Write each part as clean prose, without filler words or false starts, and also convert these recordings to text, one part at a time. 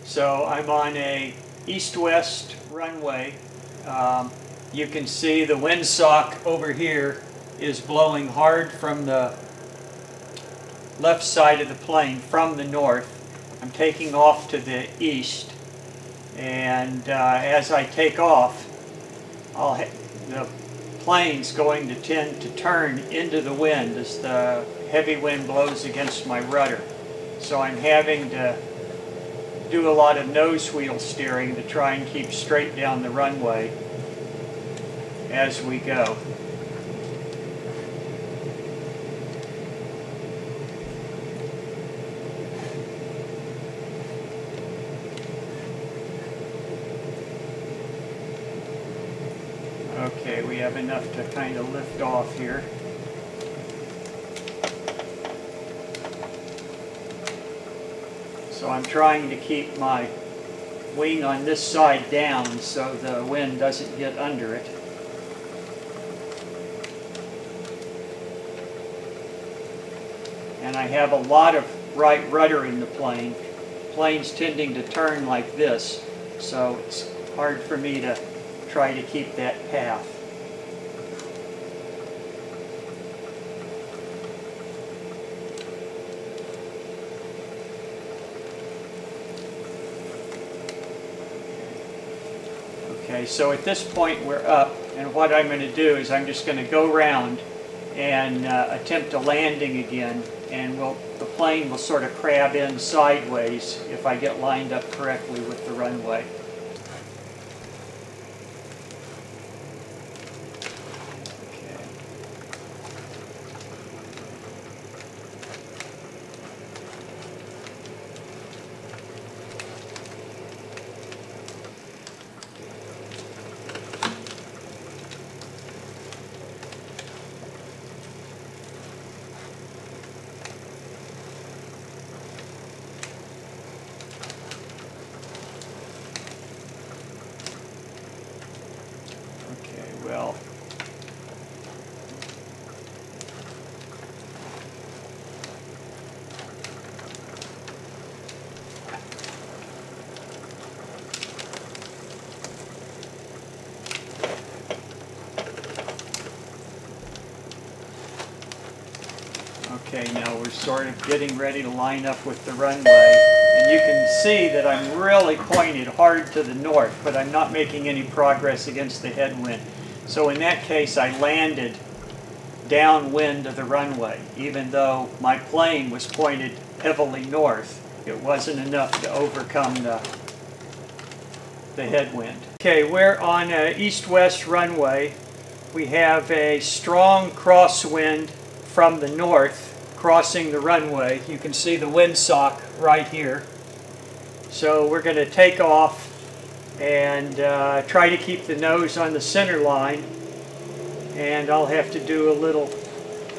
So I'm on a east-west runway. You can see the windsock over here is blowing hard from the left side of the plane from the north. I'm taking off to the east, and as I take off, the plane's going to tend to turn into the wind as the heavy wind blows against my rudder. So I'm having to do a lot of nose wheel steering to try and keep straight down the runway as we go. Okay, we have enough to kind of lift off here. So I'm trying to keep my wing on this side down so the wind doesn't get under it. And I have a lot of right rudder in the plane. The plane's tending to turn like this, so it's hard for me to try to keep that path. Okay, so at this point we're up, and what I'm going to do is I'm just going to go around and attempt a landing again, and the plane will sort of crab in sideways if I get lined up correctly with the runway. Well, okay, now we're sort of getting ready to line up with the runway, and you can see that I'm really pointed hard to the north, but I'm not making any progress against the headwind. So in that case, I landed downwind of the runway. Even though my plane was pointed heavily north, it wasn't enough to overcome the headwind. Okay, we're on an east-west runway. We have a strong crosswind from the north crossing the runway. You can see the windsock right here. So we're going to take off and try to keep the nose on the center line, and I'll have to do a little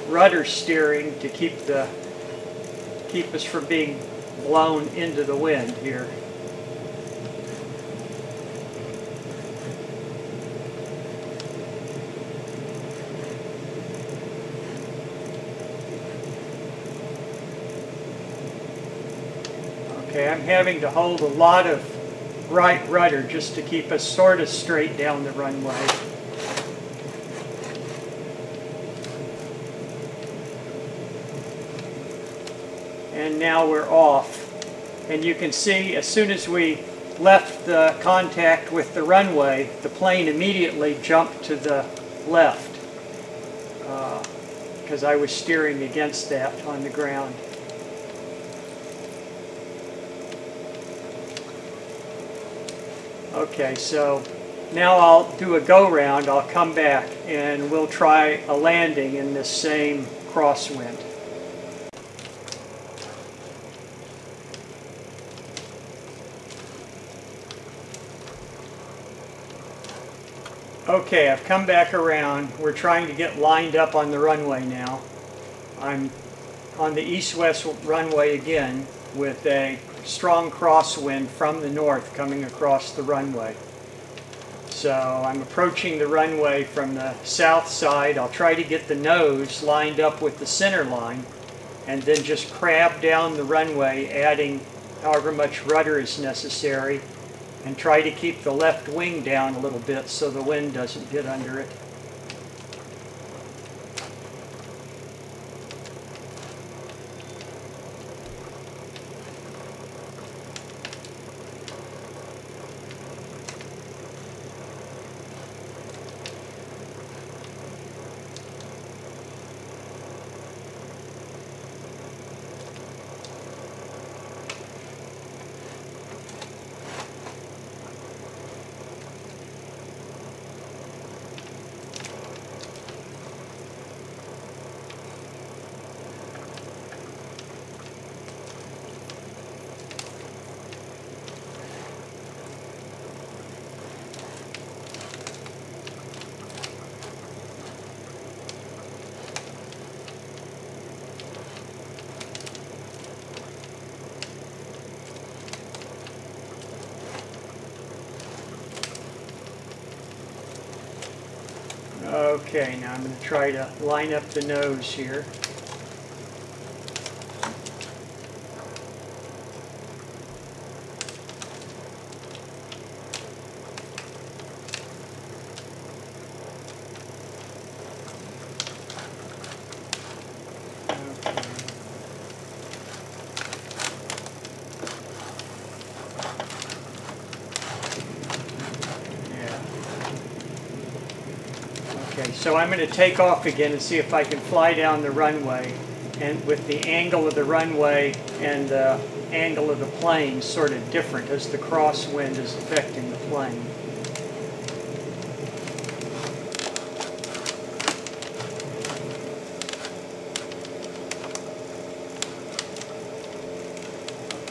rudder steering to keep us from being blown into the wind here. Okay, I'm having to hold a lot of right rudder just to keep us sort of straight down the runway. And now we're off. And you can see as soon as we left the contact with the runway, the plane immediately jumped to the left because I was steering against that on the ground. Okay, so now I'll do a go-round. I'll come back and we'll try a landing in this same crosswind. Okay, I've come back around. We're trying to get lined up on the runway now. I'm on the east-west runway again with a strong crosswind from the north coming across the runway. So I'm approaching the runway from the south side. I'll try to get the nose lined up with the center line and then just crab down the runway, adding however much rudder is necessary, and try to keep the left wing down a little bit so the wind doesn't get under it. Okay, now I'm going to try to line up the nose here. Okay, so I'm going to take off again and see if I can fly down the runway, and with the angle of the runway and the angle of the plane sort of different as the crosswind is affecting the plane.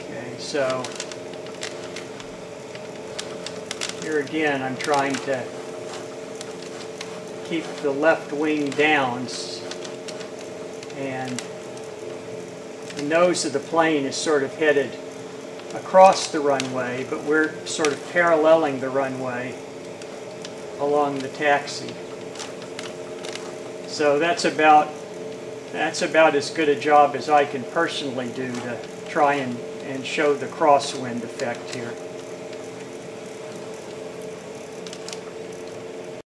Okay, so here again I'm trying to keep the left wing down, and the nose of the plane is sort of headed across the runway, but we're sort of paralleling the runway along the taxi. So that's about as good a job as I can personally do to try and show the crosswind effect here.